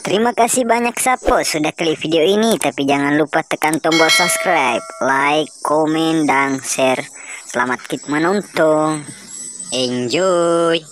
Terima kasih banyak Sapo sudah klik video ini, tapi jangan lupa tekan tombol subscribe, like, komen, dan share. Selamat menonton. Enjoy.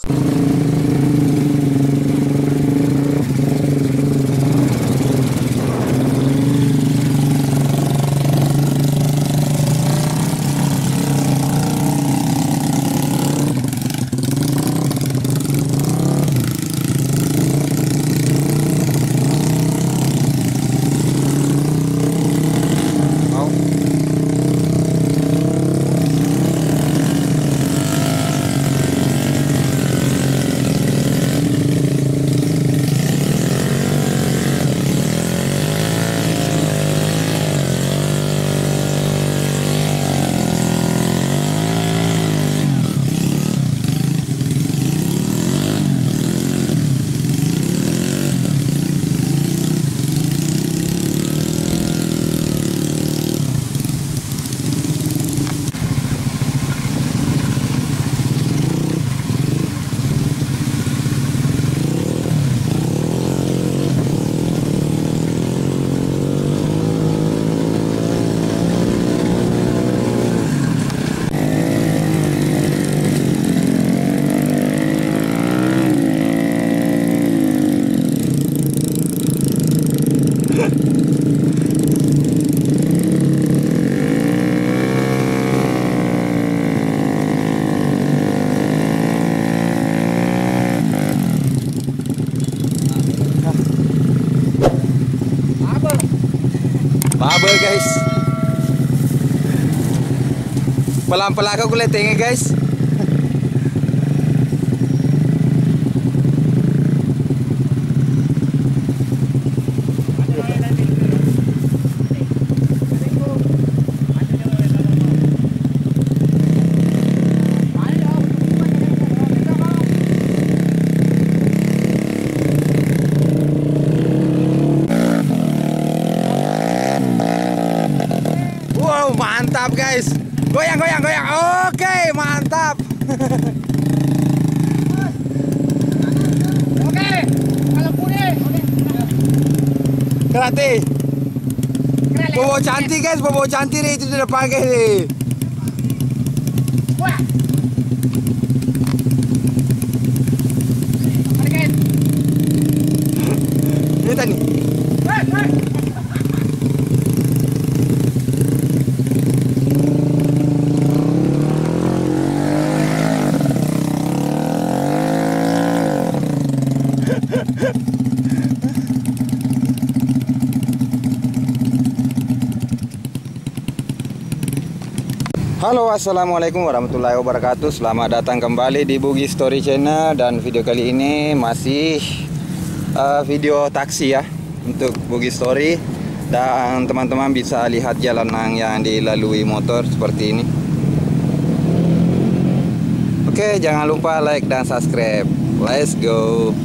Bubble guys, pelan-pelan aku kulihatnya guys. Wow, mantap guys. Goyang. Oke, mantap. Oke, kalau pulih. Kerati. Bobo cantik guys, bobo cantik nih, itu sudah pakai nih. Wah. Pergi. Ini tadi. Halo, assalamualaikum warahmatullahi wabarakatuh. Selamat datang kembali di Bugi Story Channel. Dan video kali ini masih video taksi ya, untuk Bugi Story. Dan teman-teman bisa lihat jalanan yang dilalui motor seperti ini. Oke, jangan lupa like dan subscribe. Let's go.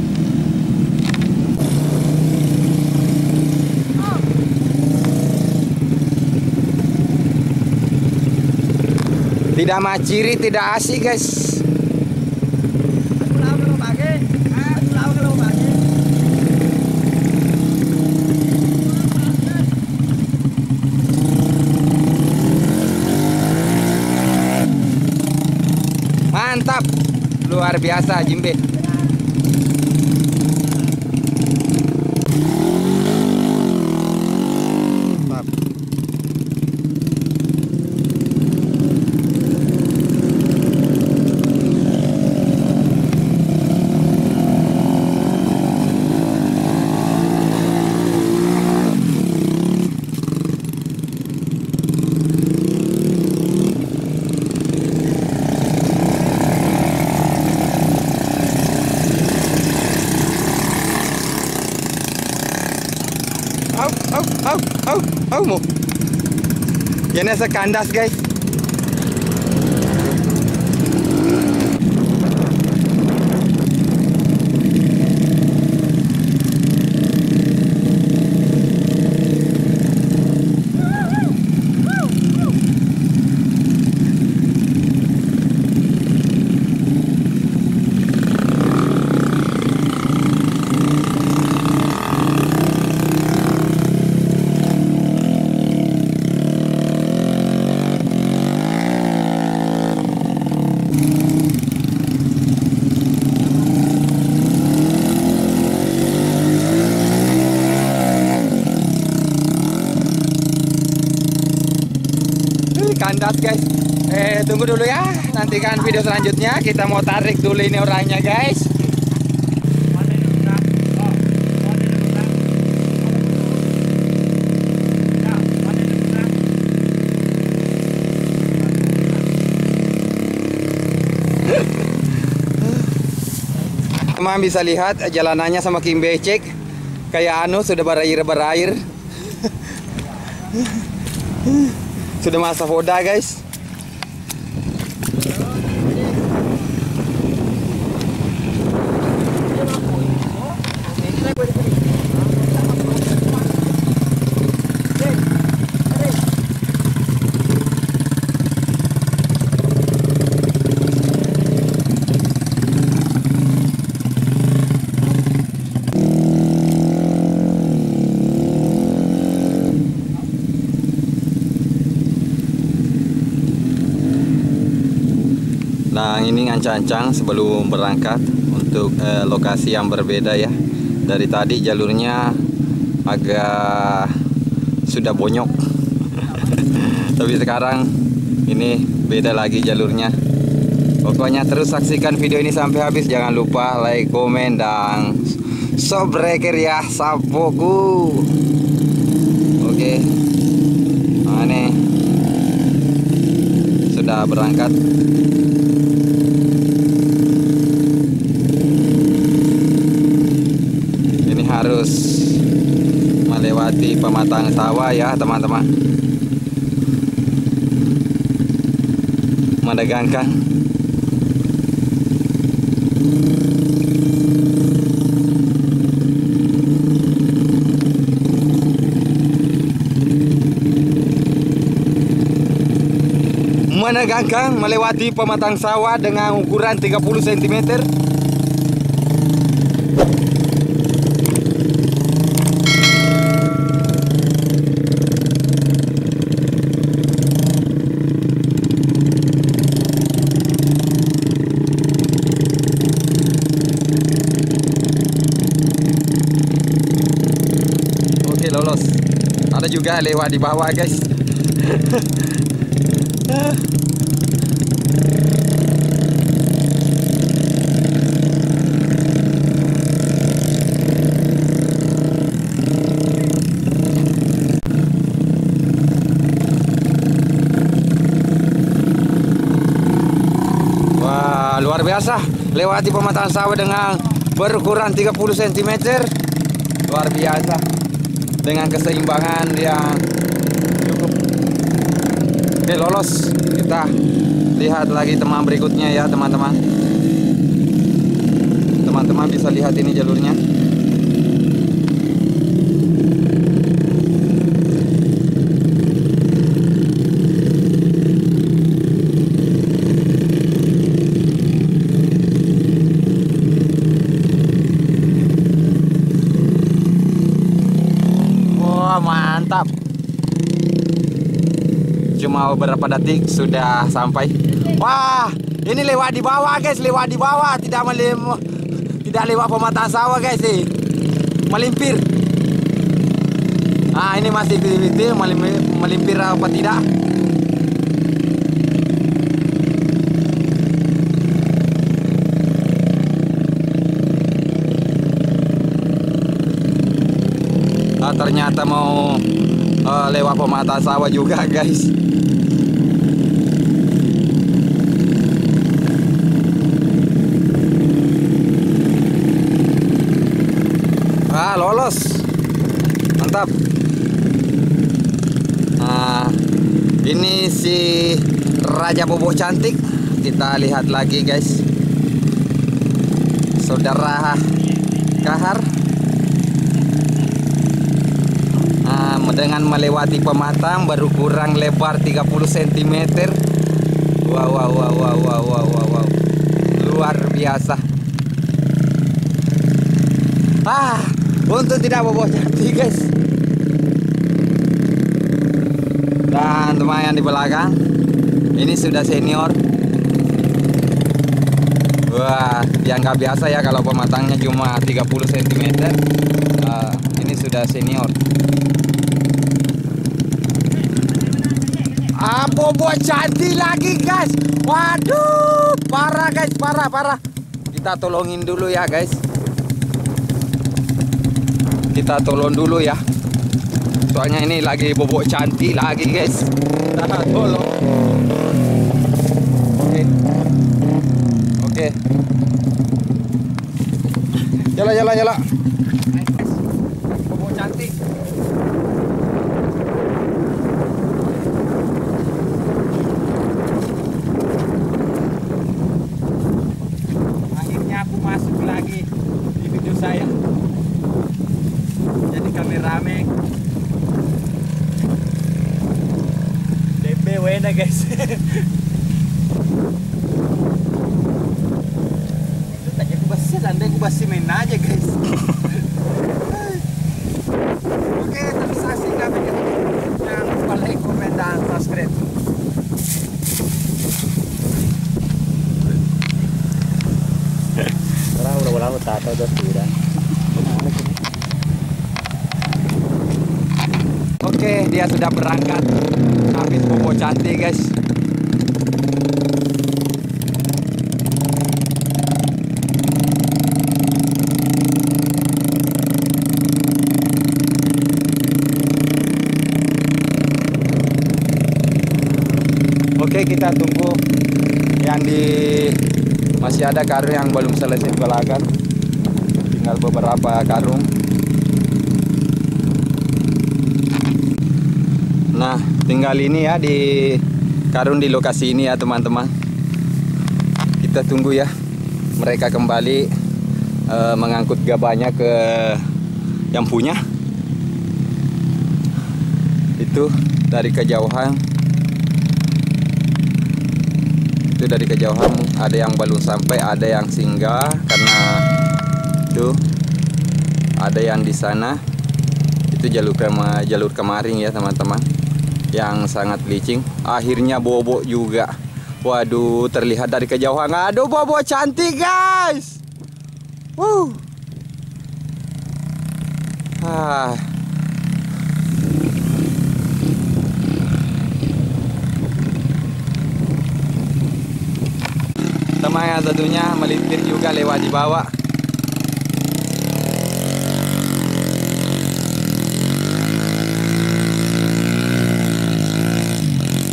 Tidak maciri, tidak asik guys. Mantap, luar biasa Jimbe. Mo. Yan nasa kandas guys. kandas guys. Tunggu dulu ya, nantikan video selanjutnya. Kita mau tarik dulu ini orangnya guys. Teman bisa lihat jalanannya semakin becek, kayak sudah berair. Sudah masa foda guys. Nah ini ancang-ancang sebelum berangkat untuk lokasi yang berbeda ya. Dari tadi jalurnya agak sudah bonyok tapi sekarang ini beda lagi jalurnya. Pokoknya terus saksikan video ini sampai habis. Jangan lupa like, komen, dan subscribe ya sapoku. Oke. Nah ini sudah berangkat. Harus melewati pematang sawah ya teman-teman. Menegangkan. Menegangkan melewati pematang sawah dengan ukuran 30 cm. Lolos. Ada juga lewat di bawah guys. Wah, luar biasa. Lewati pematang sawah dengan berukuran 30 cm. Luar biasa. Dengan keseimbangan yang cukup. Oke, lolos. Kita lihat lagi teman berikutnya ya teman-teman. Teman-teman bisa lihat ini jalurnya. Mantap. Cuma beberapa detik sudah sampai. Wah, ini lewat di bawah guys, lewat di bawah, tidak lewat pematang sawah guys sih. Melimpir. Nah, ini masih melimpir apa tidak? Ternyata mau lewat pematang sawah juga guys. Lolos. Mantap. Nah, ini si Raja Boboh cantik. Kita lihat lagi guys. Saudara Kahar. Dengan melewati pematang berukuran lebar 30 cm. Wow. Luar biasa. Untung tidak boboh cantik guys. Dan teman yang di belakang ini sudah senior. Wah, yang nggak biasa ya kalau pematangnya cuma 30 cm. Ini sudah senior. Ada bobo cantik lagi guys. Waduh, parah guys, parah. Kita tolongin dulu ya guys. Kita tolong dulu ya. Soalnya ini lagi bobo cantik lagi guys. Kita tolong. Oke. Nyala. Bobo cantik. Akhirnya aku masuk lagi di video saya. Jadi kameramen. DP wena guys. Andai aku masih main aja guys. Oke, terus saksikan video. Jangan lupa like, komen, dan subscribe. Udah tato sudah. Oke, dia sudah berangkat. Habis bobo cantik guys. Oke, kita tunggu yang masih ada karung yang belum selesai dibalakan. Tinggal beberapa karung. Nah, tinggal ini ya di karung di lokasi ini ya teman-teman. Kita tunggu ya mereka kembali mengangkut gabahnya ke yang punya. Itu dari kejauhan. Dari kejauhan ada yang belum sampai, ada yang singgah karena itu ada yang di sana. Itu jalur kemarin ya teman-teman, yang sangat licin. Akhirnya bobo juga. Waduh, terlihat dari kejauhan. Aduh, bobo cantik guys. Teman yang satunya melintir juga lewat di bawah.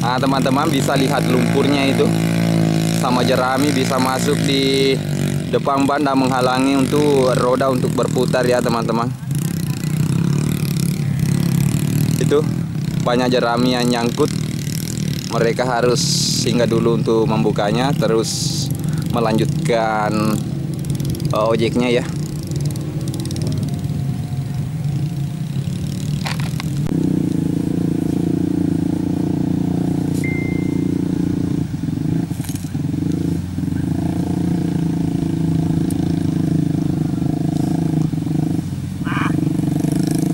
Nah, teman-teman bisa lihat lumpurnya itu sama jerami bisa masuk di depan ban dan menghalangi untuk roda untuk berputar ya teman-teman. Itu banyak jerami yang nyangkut. Mereka harus singgah dulu untuk membukanya, terus melanjutkan ojeknya ya.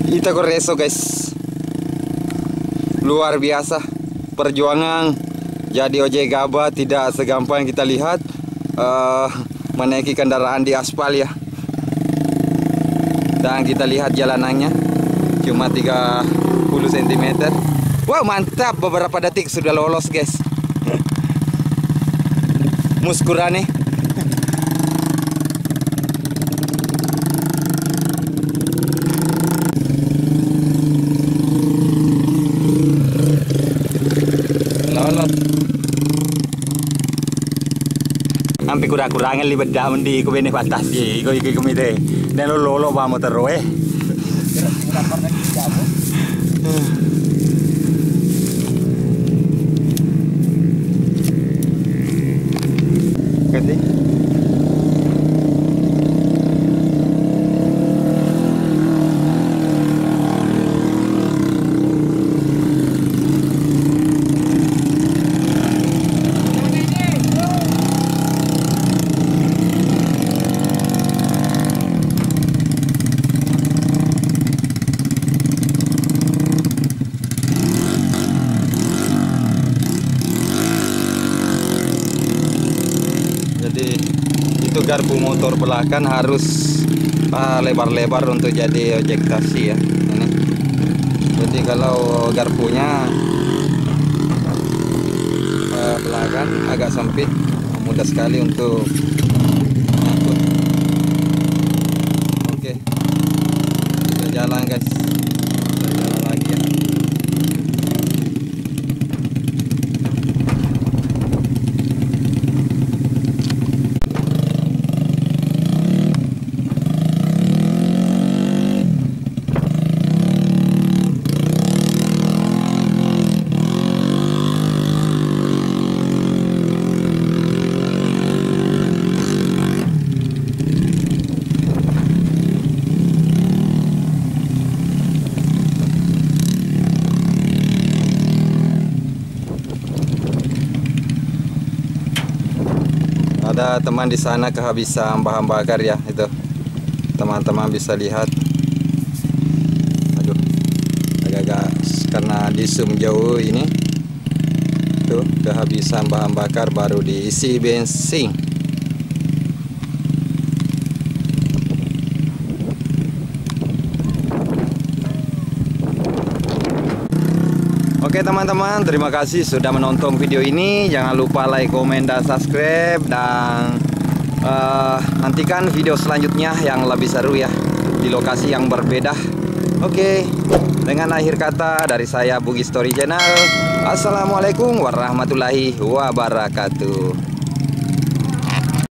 Kita koreso guys, luar biasa perjuangan jadi ojek gabah tidak segampang yang kita lihat. Menaiki kendaraan di aspal ya. Dan kita lihat jalanannya cuma 30 cm. Wow, mantap, beberapa detik sudah lolos guys. Muskurane. Lolos. Sampai kurang-kurangan libet daun di kubene batas di komite. Dan lolo ba motor eh. Ganti. Jadi itu garpu motor belakang harus lebar-lebar untuk jadi ojek taksi ya. Ini. Jadi kalau garpunya belakang agak sempit, mudah sekali untuk mengangkut. Oke, kita jalan guys, kita jalan lagi ya. Ada teman di sana kehabisan bahan bakar ya, itu teman-teman bisa lihat. Aduh, agak-agak karena di zoom jauh ini tuh kehabisan bahan bakar, baru diisi bensin. Oke teman-teman, terima kasih sudah menonton video ini. Jangan lupa like, komen, dan subscribe. Dan nantikan video selanjutnya yang lebih seru ya, di lokasi yang berbeda. Oke, dengan akhir kata dari saya Bugis Story Channel, assalamualaikum warahmatullahi wabarakatuh.